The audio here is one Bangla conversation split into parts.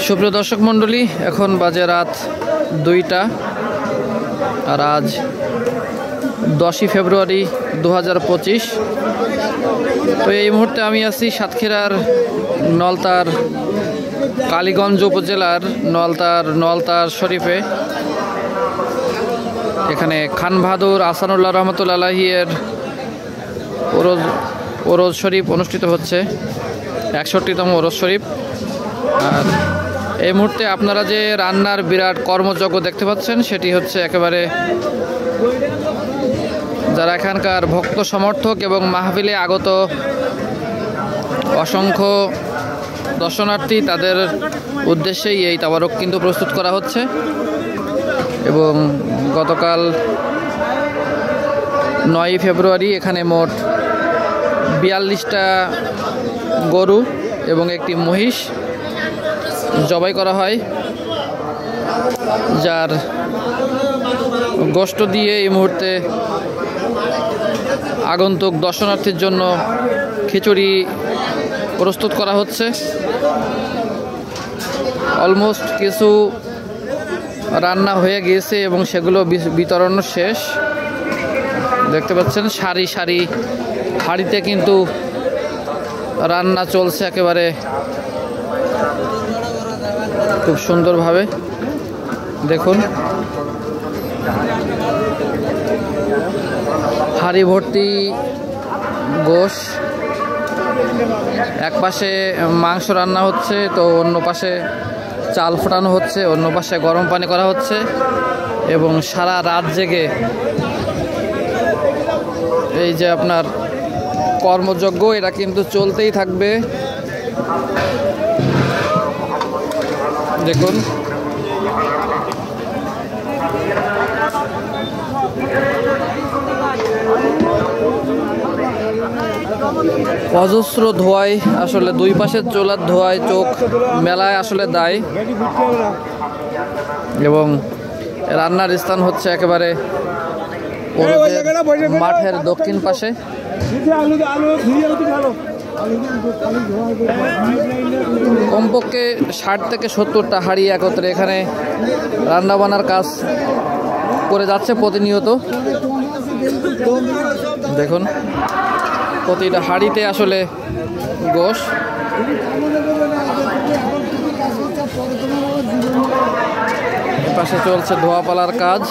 সুপ্রিয় দর্শক মণ্ডলী, এখন বাজে রাত 2টা আর আজ 10ই ফেব্রুয়ারি 2025। তো এই মুহূর্তে আমি আছি সাতক্ষীরার নলতার কালীগঞ্জ উপজেলার নলতার শরীফে। এখানে খান বাহাদুর আহসানুল্লাহ রহমতুল্লাহ আলাইহির ওরস শরীফ অনুষ্ঠিত হচ্ছে, 61তম ওরস শরীফ। আর এই মুহূর্তে আপনারা যে রান্নার বিরাট কর্মযজ্ঞ দেখতে পাচ্ছেন, সেটি হচ্ছে একেবারে যারা এখানকার ভক্ত সমর্থক এবং মাহফিলে আগত অসংখ্য দর্শনার্থী, তাদের উদ্দেশ্যেই এই তাবারক কিন্তু প্রস্তুত করা হচ্ছে। এবং গতকাল 9ই ফেব্রুয়ারি এখানে মোট 42টা গরু এবং একটি মহিষ জবাই করা হয়, যার গোশত দিয়ে এই মুহূর্তে আগন্তুক দর্শনার্থীর জন্য খিচুড়ি প্রস্তুত করা হচ্ছে। অলমোস্ট কিছু রান্না হয়ে গিয়েছে এবং সেগুলো বিতরণ শেষ। দেখতে পাচ্ছেন সারি সারি হাঁড়িতে কিন্তু রান্না চলছে একেবারে খুব সুন্দরভাবে। দেখুন, হাঁড়ি ভর্তি গোশ, এক পাশে মাংস রান্না হচ্ছে, তো অন্য পাশে চাল ফোটানো হচ্ছে, অন্য পাশে গরম পানি করা হচ্ছে এবং সারা রাত জেগে এই যে আপনার কর্মযজ্ঞ, এটা কিন্তু চলতেই থাকবে। দেখুন, অজস্র ধোঁয়ায়, আসলে দুই পাশের চুলার ধোঁয়ায় চোখ মেলায় আসলে দায়। এবং রান্নার স্থান হচ্ছে একেবারে মাঠের দক্ষিণ পাশে। কমপক্ষে 60 থেকে 70টা হাঁড়ি একত্রে এখানে রান্না বান্নার কাজ করে যাচ্ছে প্রতিনিয়ত। দেখুন, প্রতিটা হাঁড়িতে আসলে গোশ। পাশে চলছে ধোয়া পালার কাজ।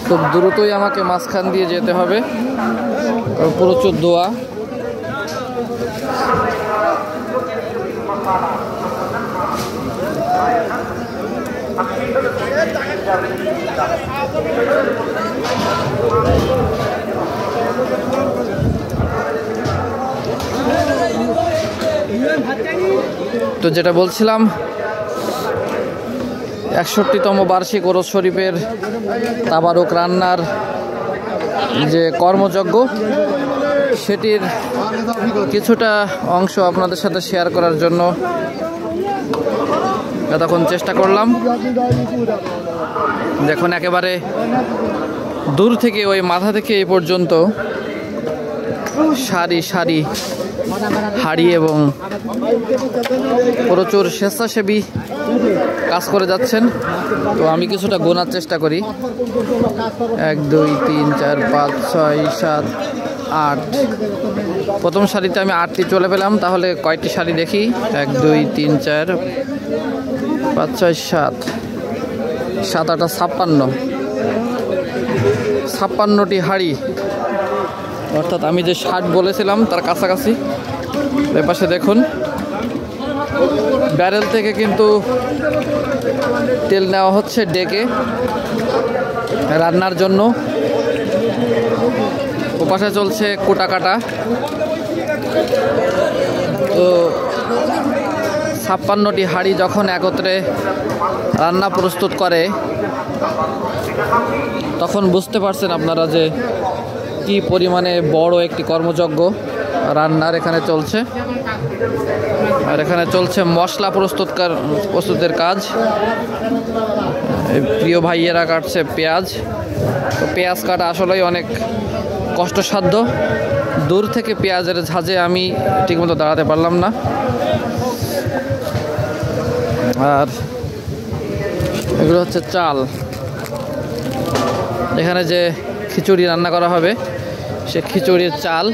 খুব দ্রুতই আমাকে মাঝখান দিয়ে যেতে হবে, প্রচুর ধোয়া। তো যেটা বলছিলাম, 61তম বার্ষিক ওরস শরীফের তাবারুক রান্নার যে কর্মযজ্ঞ, সেটির কিছুটা অংশ আপনাদের সাথে শেয়ার করার জন্য এতক্ষণ চেষ্টা করলাম। দেখুন, একেবারে দূর থেকে, ওই মাথা থেকে এই পর্যন্ত সারি সারি হাঁড়ি এবং প্রচুর স্বেচ্ছাসেবী কাজ করে যাচ্ছেন। তো আমি কিছুটা গোনার চেষ্টা করি। 1 2 3 4 5 6 7 8। প্রথম সারিতে আমি 8টি চলে পেলাম, তাহলে কয়টি সারি দেখি? 1 2 3 4 5 6 7 7 8 56টি হাঁড়ি, অর্থাৎ আমি যে 60 বলেছিলাম তার কাছাকাছি। এর পাশে দেখুন, ব্যারেল থেকে কিন্তু তেল নেওয়া হচ্ছে ডেকে রান্নার জন্য। ওপাশে চলছে কোটা কাটা। তো 56টি হাঁড়ি যখন একত্রে রান্না প্রস্তুত করে, তখন বুঝতে পারছেন আপনারা যে কি পরিমাণে বড় একটি কর্মযজ্ঞ রান্নার এখানে চলছে। আর এখানে চলছে মশলা প্রস্তুতের কাজ। প্রিয় ভাইয়েরা কাটছে পেঁয়াজ। তো পেঁয়াজ কাটা আসলেই অনেক কষ্টসাধ্য। দূর থেকে পেঁয়াজের ঝাঁজে আমি ঠিকমতো দাঁড়াতে পারলাম না। আর এগুলো হচ্ছে চাল, এখানে যে খিচুড়ি রান্না করা হবে সে খিচুড়ির চাল।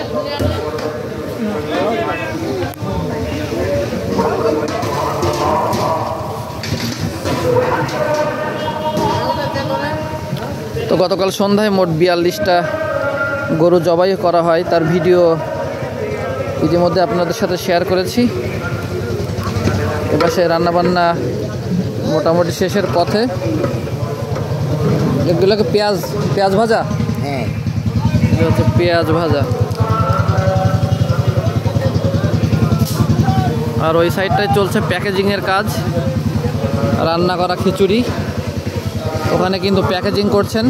তো গতকাল সন্ধ্যায় মোট 42টা গরু জবাই করা হয়, তার ভিডিও ইতিমধ্যে আপনাদের সাথে শেয়ার করেছি। এপাশে রান্নাবান্না মোটামুটি শেষের পথে। এগুলোকে পেঁয়াজ ভাজা, হ্যাঁ হচ্ছে পেঁয়াজ ভাজা। আর ওই সাইডটায় চলছে প্যাকেজিংয়ের কাজ, রান্না করা খিচুড়ি ওখানে কিন্তু প্যাকেজিং করছেন।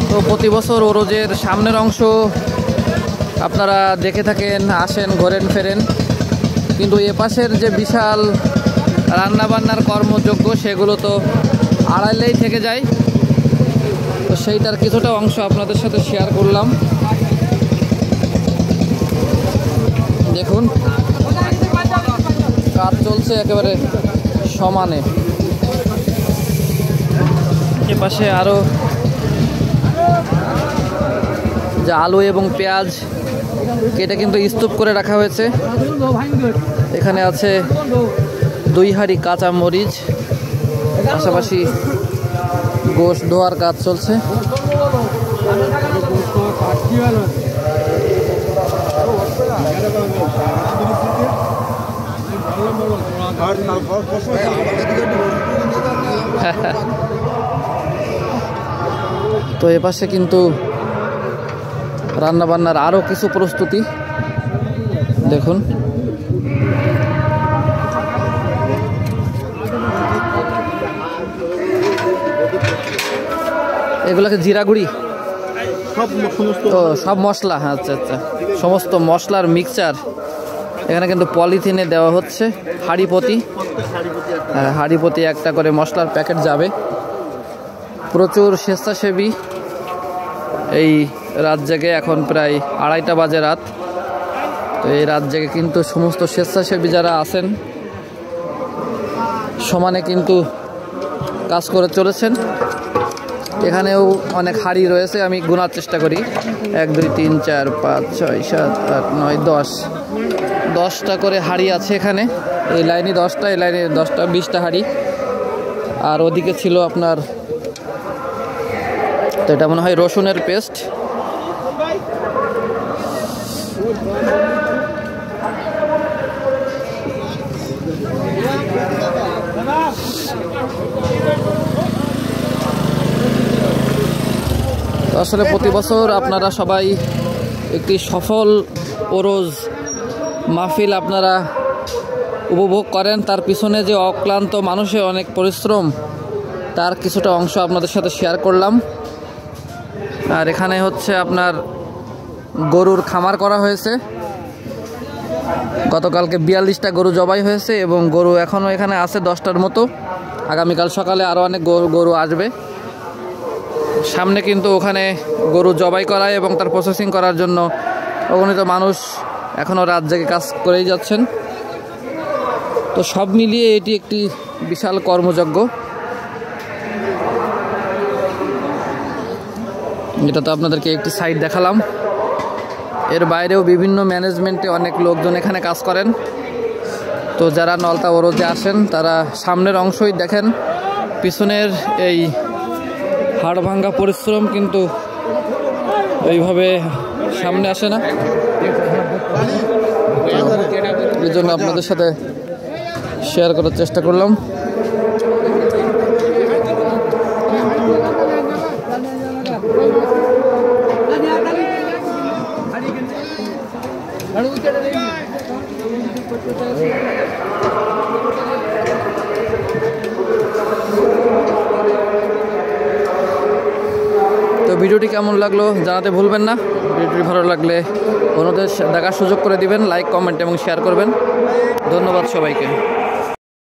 তো প্রতি বছর ওরজের সামনের অংশ আপনারা দেখে থাকেন, আসেন, ঘোরেন ফেরেন, কিন্তু এপাশের যে বিশাল রান্নাবান্নার কর্মযোগ্য সেগুলো তো আড়াইলেই থেকে যায়। তো সেইটার কিছুটা অংশ আপনাদের সাথে শেয়ার করলাম। দেখুন কাজ চলছে একেবারে সমানে। এপাশে আরও যে আলু এবং পেঁয়াজ কেটে কিন্তু স্তূপ করে রাখা হয়েছে। এখানে আছে 2 হাঁড়ি কাঁচা মরিচ, পাশাপাশি গোশ ধোয়ার কাজ চলছে। তো এপাশে কিন্তু রান্নাবান্নার আরও কিছু প্রস্তুতি দেখুন। এগুলোকে জিরা গুঁড়ি, সব মশলা, আচ্ছা আচ্ছা, সমস্ত মশলার মিক্সচার এখানে কিন্তু পলিথিনে দেওয়া হচ্ছে। হাঁড়ি প্রতি একটা করে মশলার প্যাকেট যাবে। প্রচুর স্বেচ্ছাসেবী এই রাত জেগে, এখন প্রায় 2:30 বাজে রাত। তো এই রাত জেগে কিন্তু সমস্ত স্বেচ্ছাসেবী যারা আছেন সমানে কিন্তু কাজ করে চলেছেন। এখানেও অনেক হাঁড়ি রয়েছে, আমি গোনার চেষ্টা করি। 1 2 3 4 5 6 7 8 9 10, 10টা করে হাঁড়ি আছে এখানে। এই লাইনে 10টা, এই লাইনে 10টা, 20টা হাঁড়ি। আর ওদিকে ছিল আপনার, তো এটা মনে হয় রসুনের পেস্ট। আসলে প্রতি বছর আপনারা সবাই একটি সফল ওরজ মাহফিল আপনারা উপভোগ করেন, তার পিছনে যে অক্লান্ত মানুষের অনেক পরিশ্রম তার কিছুটা অংশ আপনাদের সাথে শেয়ার করলাম। আর এখানে হচ্ছে আপনার গরুর খামার করা হয়েছে। গতকালকে 42টা গরু জবাই হয়েছে এবং গরু এখনও এখানে আছে 10টার মতো। আগামীকাল সকালে আরও অনেক গরু আসবে। সামনে কিন্তু ওখানে গরু জবাই করা এবং তার প্রসেসিং করার জন্য অগণিত মানুষ এখনও রাত জেগে কাজ করেই যাচ্ছেন। তো সব মিলিয়ে এটি একটি বিশাল কর্মযজ্ঞ। এটা তো আপনাদেরকে একটি সাইড দেখালাম। এর বাইরেও বিভিন্ন ম্যানেজমেন্টে অনেক লোকজন এখানে কাজ করেন। তো যারা নলতা ওরজে আসেন তারা সামনের অংশই দেখেন, পিছনের এই হাড় ভাঙ্গা পরিশ্রম কিন্তু এইভাবে সামনে আসে না। এই জন্য আপনাদের সাথে শেয়ার করার চেষ্টা করলাম। তো ভিডিওটি কেমন লাগলো জানাতে ভুলবেন না। ভিডিওটি ভালো লাগলে অন্যদের দেখার সুযোগ করে দিবেন, লাইক, কমেন্ট এবং শেয়ার করবেন। ধন্যবাদ সবাইকে।